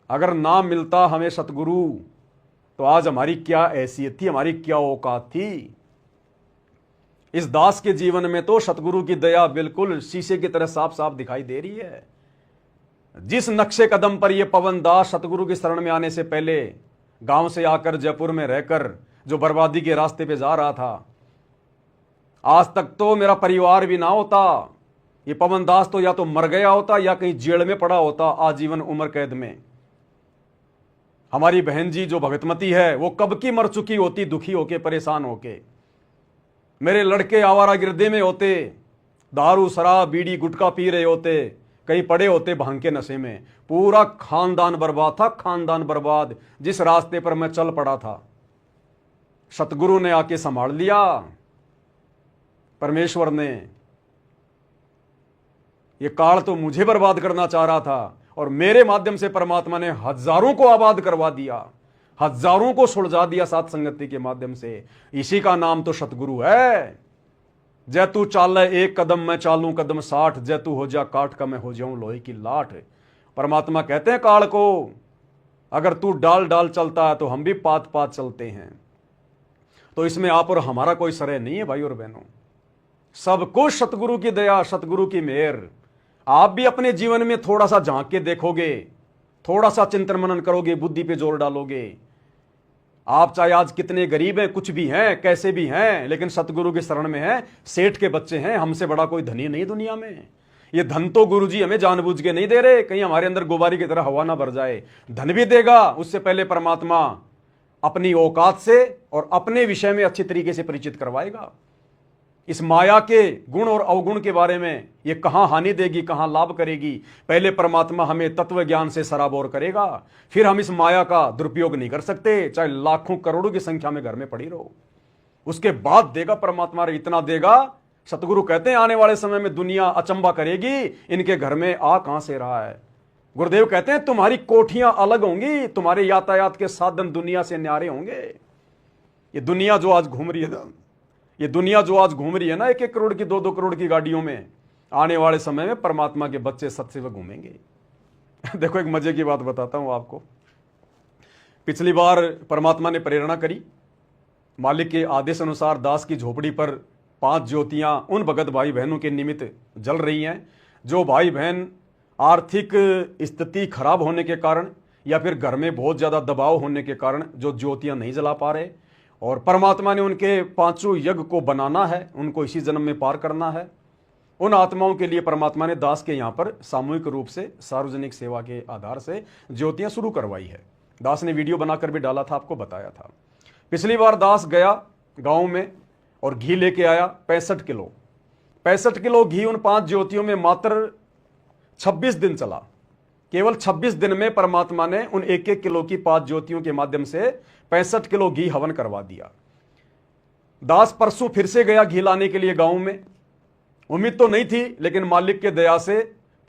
अगर ना मिलता हमें सतगुरु तो आज हमारी क्या हैसियत थी, हमारी क्या औकात थी। इस दास के जीवन में तो सतगुरु की दया बिल्कुल शीशे की तरह साफ साफ दिखाई दे रही है। जिस नक्शे कदम पर यह पवन दास सतगुरु की शरण में आने से पहले गांव से आकर जयपुर में रहकर जो बर्बादी के रास्ते पे जा रहा था, आज तक तो मेरा परिवार भी ना होता, ये पवन दास तो या तो मर गया होता या कहीं जेल में पड़ा होता आजीवन उम्र कैद में। हमारी बहन जी जो भगतमती है वो कब की मर चुकी होती, दुखी होके परेशान होके। मेरे लड़के आवारा गिरदे में होते, दारू शराब बीड़ी गुटखा पी रहे होते, कहीं पड़े होते भांग के नशे में। पूरा खानदान बर्बाद था, खानदान बर्बाद। जिस रास्ते पर मैं चल पड़ा था सतगुरु ने आके संभाल लिया, परमेश्वर ने। ये काल तो मुझे बर्बाद करना चाह रहा था और मेरे माध्यम से परमात्मा ने हजारों को आबाद करवा दिया, हजारों को सुलझा दिया सात संगति के माध्यम से। इसी का नाम तो सतगुरु है। जय तू चाल एक कदम मैं चालूं कदम 60, जय तू हो जा काठ का मैं हो जाऊं लोहे की लाठ। परमात्मा कहते हैं काल को, अगर तू डाल डाल चलता है तो हम भी पात पात चलते हैं। तो इसमें आप और हमारा कोई श्रेय नहीं है भाई और बहनों, सब कुछ सतगुरु की दया, सतगुरु की मेहर। आप भी अपने जीवन में थोड़ा सा झांक के देखोगे, थोड़ा सा चिंतन मनन करोगे, बुद्धि पे जोर डालोगे, आप चाहे आज कितने गरीब हैं, कुछ भी हैं, कैसे भी हैं, लेकिन सतगुरु के शरण में हैं, सेठ के बच्चे हैं, हमसे बड़ा कोई धनी नहीं दुनिया में। ये धन तो गुरुजी हमें जानबूझ के नहीं दे रहे, कहीं हमारे अंदर गुबारी की तरह हवा ना भर जाए। धन भी देगा, उससे पहले परमात्मा अपनी औकात से और अपने विषय में अच्छी तरीके से परिचित करवाएगा। इस माया के गुण और अवगुण के बारे में, ये कहां हानि देगी कहां लाभ करेगी, पहले परमात्मा हमें तत्व ज्ञान से सराबोर करेगा। फिर हम इस माया का दुरुपयोग नहीं कर सकते, चाहे लाखों करोड़ों की संख्या में घर में पड़ी रहो। उसके बाद देगा परमात्मा, इतना देगा। सतगुरु कहते हैं आने वाले समय में दुनिया अचंबा करेगी, इनके घर में आ कहां से रहा है। गुरुदेव कहते हैं तुम्हारी कोठियां अलग होंगी, तुम्हारे यातायात के साधन दुनिया से न्यारे होंगे। ये दुनिया जो आज घूम रही है ना, ये दुनिया जो आज घूम रही है ना, 1-1 करोड़ की 2-2 करोड़ की गाड़ियों में, आने वाले समय में परमात्मा के बच्चे सत्सेवक घूमेंगे। देखो एक मजे की बात बताता हूं आपको। पिछली बार परमात्मा ने प्रेरणा करी, मालिक के आदेश अनुसार दास की झोपड़ी पर 5 ज्योतियां उन भगत भाई बहनों के निमित्त जल रही हैं जो भाई बहन आर्थिक स्थिति खराब होने के कारण या फिर घर में बहुत ज्यादा दबाव होने के कारण जो ज्योतियां नहीं जला पा रहे, और परमात्मा ने उनके 5 यज्ञ को बनाना है, उनको इसी जन्म में पार करना है। उन आत्माओं के लिए परमात्मा ने दास के यहाँ पर सामूहिक रूप से सार्वजनिक सेवा के आधार से ज्योतियां शुरू करवाई है। दास ने वीडियो बनाकर भी डाला था, आपको बताया था। पिछली बार दास गया गांव में और घी लेके आया 65 किलो। 65 किलो घी उन 5 ज्योतियों में मात्र 26 दिन चला। केवल 26 दिन में परमात्मा ने उन 1-1 किलो की 5 ज्योतियों के माध्यम से 65 किलो घी हवन करवा दिया। दास परसों फिर से गया घी लाने के लिए गांव में। उम्मीद तो नहीं थी, लेकिन मालिक के दया से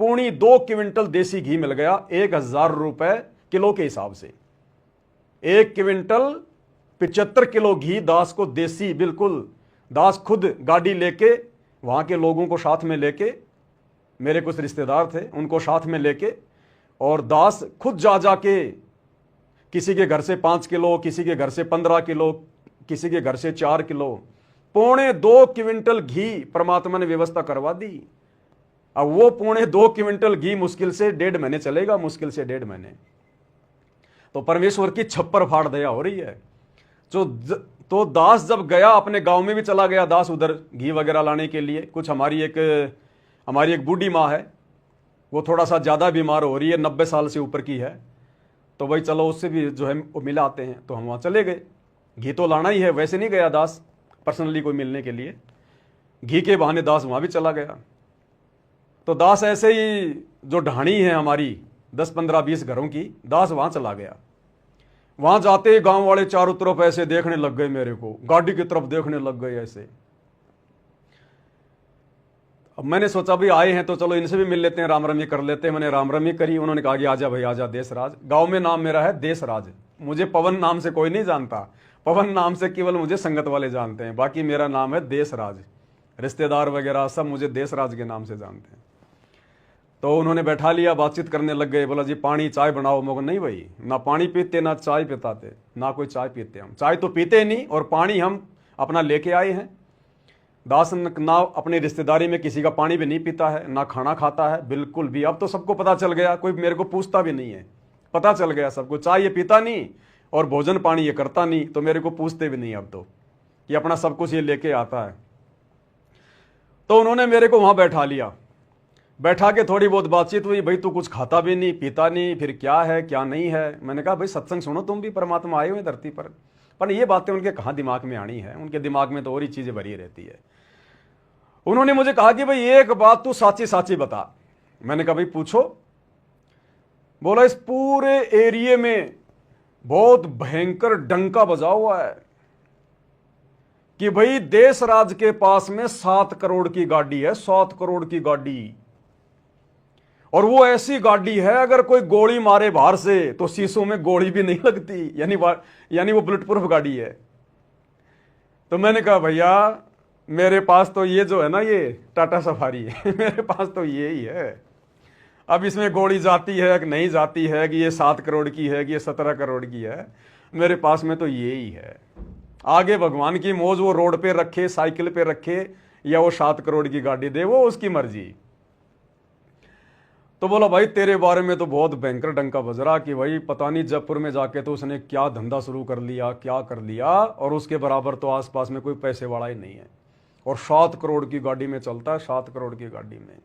पूर्ण 2 क्विंटल देसी घी मिल गया, 1000 रुपए किलो के हिसाब से। 1 क्विंटल 75 किलो घी दास को देसी, बिल्कुल दास खुद गाड़ी लेके, वहां के लोगों को साथ में लेके, मेरे कुछ रिश्तेदार थे उनको साथ में लेके, और दास खुद जा जाके किसी के घर से 5 किलो, किसी के घर से 15 किलो, किसी के घर से 4 किलो, पौने 2 क्विंटल घी परमात्मा ने व्यवस्था करवा दी। अब वो पौने 2 क्विंटल घी मुश्किल से 1.5 महीने चलेगा, मुश्किल से 1.5 महीने। तो परमेश्वर की छप्पर फाड़ दया हो रही है। तो दास जब गया, अपने गांव में भी चला गया दास उधर घी वगैरह लाने के लिए। कुछ हमारी एक बूढ़ी माँ है, वो थोड़ा सा ज़्यादा बीमार हो रही है, 90 साल से ऊपर की है। तो भाई चलो उससे भी जो है वो मिला आते हैं, तो हम वहाँ चले गए। घी तो लाना ही है, वैसे नहीं गया दास पर्सनली कोई मिलने के लिए, घी के बहाने दास वहाँ भी चला गया। तो दास ऐसे ही जो ढाणी है हमारी 10-15-20 घरों की, दास वहाँ चला गया। वहाँ जाते ही गाँव वाले चारों तरफ ऐसे देखने लग गए मेरे को, गाड़ी की तरफ देखने लग गए ऐसे। अब मैंने सोचा भाई आए हैं तो चलो इनसे भी मिल लेते हैं, राम रमी कर लेते हैं। मैंने राम रमी करी, उन्होंने कहा कि आजा भाई आजा देशराज। गांव में नाम मेरा है देशराज, मुझे पवन नाम से कोई नहीं जानता, पवन नाम से केवल मुझे संगत वाले जानते हैं, बाकी मेरा नाम है देशराज। रिश्तेदार वगैरह सब मुझे देशराज के नाम से जानते हैं। तो उन्होंने बैठा लिया, बातचीत करने लग गए। बोला जी पानी चाय बनाओ। मैं नहीं भाई, ना पानी पीते ना चाय पिताते, ना कोई चाय पीते। हम चाय तो पीते नहीं, और पानी हम अपना लेके आए हैं। दास ना अपनी रिश्तेदारी में किसी का पानी भी नहीं पीता है, ना खाना खाता है, बिल्कुल भी। अब तो सबको पता चल गया, कोई मेरे को पूछता भी नहीं है, पता चल गया सबको। चाय ये पीता नहीं और भोजन पानी ये करता नहीं, तो मेरे को पूछते भी नहीं अब तो, ये अपना सब कुछ ये लेके आता है। तो उन्होंने मेरे को वहां बैठा लिया, बैठा के थोड़ी बहुत बातचीत हुई। भाई तू कुछ खाता भी नहीं पीता नहीं, फिर क्या है क्या नहीं है। मैंने कहा भाई सत्संग सुनो, तुम भी परमात्मा आए हुए धरती पर ये बातें उनके कहाँ दिमाग में आनी है, उनके दिमाग में तो और ही चीजें भरी रहती है। उन्होंने मुझे कहा कि भाई एक बात तू साची साची बता। मैंने कहा भाई पूछो। बोला इस पूरे एरिया में बहुत भयंकर डंका बजा हुआ है कि भाई देश राज के पास में 7 करोड़ की गाड़ी है, 7 करोड़ की गाड़ी। और वो ऐसी गाड़ी है अगर कोई गोली मारे बाहर से तो शीशों में गोली भी नहीं लगती, यानी वो बुलेट प्रूफ गाड़ी है। तो मैंने कहा भैया मेरे पास तो ये जो है ना, ये टाटा सफारी है मेरे पास तो ये ही है। अब इसमें गोली जाती है कि नहीं जाती है, कि ये 7 करोड़ की है कि ये 17 करोड़ की है, मेरे पास में तो ये ही है। आगे भगवान की मौज, वो रोड पे रखे, साइकिल पे रखे, या वो 7 करोड़ की गाड़ी दे, वो उसकी मर्जी। तो बोला भाई तेरे बारे में तो बहुत भयंकर डंका बज रहा कि भाई पता नहीं जयपुर में जाके तो उसने क्या धंधा शुरू कर लिया, क्या कर लिया, और उसके बराबर तो आसपास में कोई पैसे वाला ही नहीं है, और 7 करोड़ की गाड़ी में चलता है, 7 करोड़ की गाड़ी में।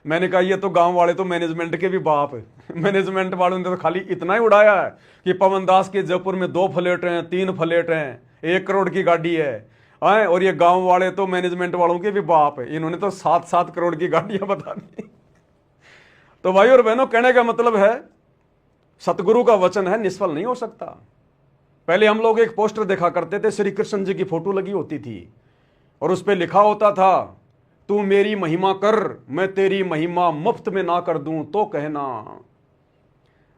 मैंने कहा ये तो गांव वाले तो मैनेजमेंट के भी बाप है मैनेजमेंट वालों ने तो खाली इतना ही उड़ाया है कि पवन दास के जयपुर में 2 फ्लैट हैं, 3 फ्लैट हैं, 1 करोड़ की गाड़ी है। और ये गांव वाले तो मैनेजमेंट वालों के भी बाप है, इन्होंने तो 7-7 करोड़ की गाड़ियां बता दी। तो भाई और बहनों, कहने का मतलब है सतगुरु का वचन है, निष्फल नहीं हो सकता। पहले हम लोग एक पोस्टर देखा करते थे, श्री कृष्ण जी की फोटो लगी होती थी और उस पर लिखा होता था तू मेरी महिमा कर, मैं तेरी महिमा मुफ्त में ना कर दूं तो कहना।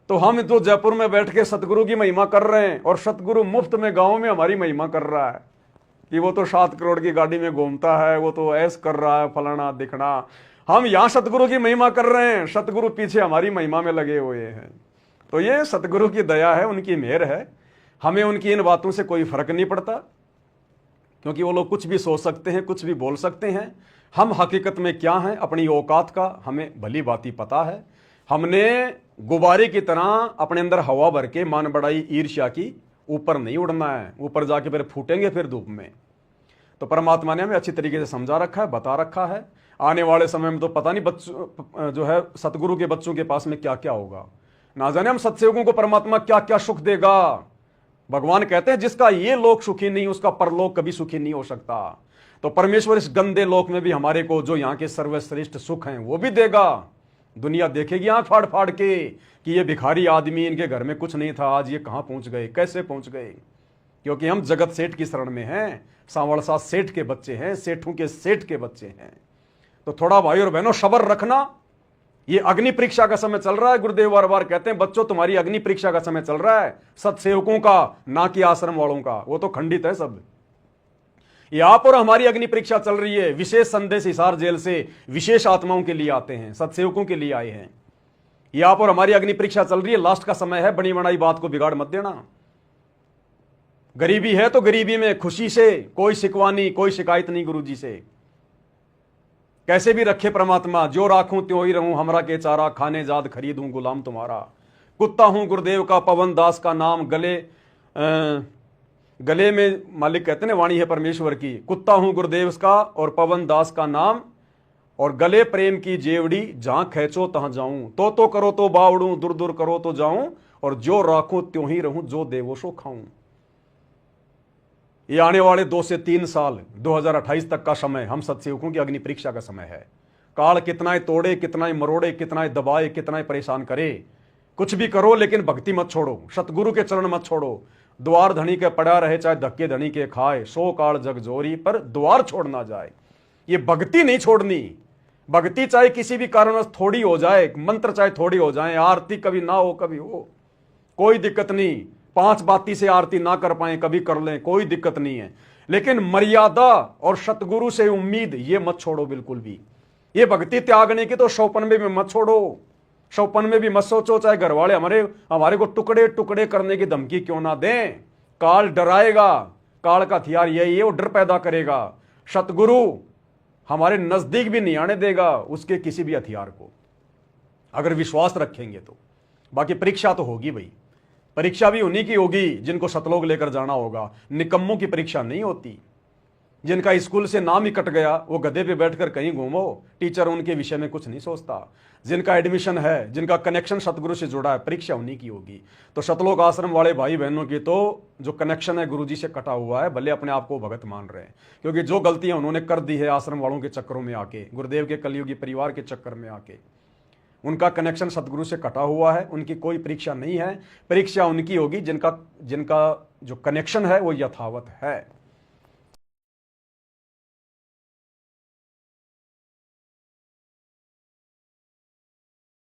तो हम तो जयपुर में बैठ के सतगुरु की महिमा कर रहे हैं, और सतगुरु मुफ्त में गांव में हमारी महिमा कर रहा है कि वो तो 7 करोड़ की गाड़ी में घूमता है, वो तो ऐस कर रहा है, फलाना दिखना। हम यहां सतगुरु की महिमा कर रहे हैं, सतगुरु पीछे हमारी महिमा में लगे हुए हैं। तो ये सतगुरु की दया है, उनकी मेहर है। हमें उनकी इन बातों से कोई फर्क नहीं पड़ता, क्योंकि वो लोग कुछ भी सोच सकते हैं, कुछ भी बोल सकते हैं। हम हकीकत में क्या हैं, अपनी औकात का हमें भली बाती पता है। हमने गुब्बारे की तरह अपने अंदर हवा भर के मान बढ़ाई ईर्ष्या की ऊपर नहीं उड़ना है, ऊपर जाके फिर फूटेंगे फिर धूप में। तो परमात्मा ने हमें अच्छी तरीके से समझा रखा है, बता रखा है। आने वाले समय में तो पता नहीं बच्चों जो है सतगुरु के बच्चों के पास में क्या क्या होगा, ना जाने हम सत्संगों को परमात्मा क्या क्या सुख देगा। भगवान कहते हैं जिसका ये लोक सुखी नहीं, उसका परलोक कभी सुखी नहीं हो सकता। तो परमेश्वर इस गंदे लोक में भी हमारे को जो यहाँ के सर्वश्रेष्ठ सुख हैं वो भी देगा। दुनिया देखेगी आंख फाड़ फाड़ के कि ये भिखारी आदमी, इनके घर में कुछ नहीं था, आज ये कहां पहुंच गए, कैसे पहुंच गए। क्योंकि हम जगत सेठ की शरण में हैं, सांवरसा सेठ के बच्चे हैं, सेठों के सेठ के बच्चे हैं। तो थोड़ा भाई और बहनों सब्र रखना। ये अग्नि परीक्षा का समय चल रहा है। गुरुदेव बार बार कहते हैं बच्चों तुम्हारी अग्नि परीक्षा का समय चल रहा है, सत्सेवकों का, ना कि आश्रम वालों का, वो तो खंडित है सब। यहां पर हमारी अग्नि परीक्षा चल रही है। विशेष संदेश हिसार जेल से विशेष आत्माओं के लिए आते हैं, सत्सेवकों के लिए आए हैं। यहां पर हमारी अग्नि परीक्षा चल रही है। लास्ट का समय है, बड़ी बनाई बात को बिगाड़ मत देना। गरीबी है तो गरीबी में खुशी से, कोई शिकवा नहीं, कोई शिकायत नहीं गुरु जी से। कैसे भी रखे परमात्मा, जो राखूं त्यों ही रहूं, हमरा के चारा खाने जाद खरीदूं गुलाम तुम्हारा। कुत्ता हूं गुरुदेव का, पवन दास का नाम गले में मालिक कहते हैं वाणी है परमेश्वर की। कुत्ता हूं गुरुदेव का और पवन दास का नाम, और गले प्रेम की जेवड़ी, जहां खेचो तहां जाऊं। तो करो तो बावड़ूं, दूर दूर करो तो जाऊं, और जो राखूं त्यों ही रहूं, जो देवो सो खाऊं। ये आने वाले 2 से 3 साल 2028 तक का समय हम सत्सेवकों की अग्नि परीक्षा का समय है। काल कितना ही तोड़े, कितना ही मरोड़े, कितना ही दबाए, कितना ही परेशान करे, कुछ भी करो लेकिन भक्ति मत छोड़ो, सतगुरु के चरण मत छोड़ो। द्वार धनी के पड़ा रहे चाहे धक्के धनी के खाए, सो काल जग जोरी, पर द्वार छोड़ ना जाए। ये भक्ति नहीं छोड़नी। भक्ति चाहे किसी भी कारणवश थोड़ी हो जाए, मंत्र चाहे थोड़ी हो जाए, आरती कभी ना हो कभी हो, कोई दिक्कत नहीं। 5 बाती से आरती ना कर पाए कभी कर लें, कोई दिक्कत नहीं है। लेकिन मर्यादा और सतगुरु से उम्मीद ये मत छोड़ो बिल्कुल भी। ये भक्ति त्यागने की तो 195 में मत छोड़ो, 195 में भी मत सोचो, चाहे घर वाले हमारे को टुकड़े टुकड़े करने की धमकी क्यों ना दें। काल डराएगा, काल का हथियार यही है, वो डर पैदा करेगा। सतगुरु हमारे नजदीक भी नहीं आने देगा उसके किसी भी हथियार को, अगर विश्वास रखेंगे तो। बाकी परीक्षा तो होगी भाई, परीक्षा भी उन्हीं की होगी जिनको सतलोक लेकर जाना होगा। निकम्मों की परीक्षा नहीं होती। जिनका स्कूल से नाम ही कट गया वो गधे पे बैठकर कहीं घूमो, टीचर उनके विषय में कुछ नहीं सोचता। जिनका एडमिशन है, जिनका कनेक्शन सतगुरु से जुड़ा है, परीक्षा उन्हीं की होगी। तो सतलोक आश्रम वाले भाई बहनों की तो जो कनेक्शन है गुरु जी से कटा हुआ है, भले अपने आप को भगत मान रहे हैं, क्योंकि जो गलतियां उन्होंने कर दी है आश्रम वालों के चक्करों में आके, गुरुदेव के कलयुगी परिवार के चक्कर में आके, उनका कनेक्शन सतगुरु से कटा हुआ है। उनकी कोई परीक्षा नहीं है, परीक्षा उनकी होगी जिनका जो कनेक्शन है वो यथावत है।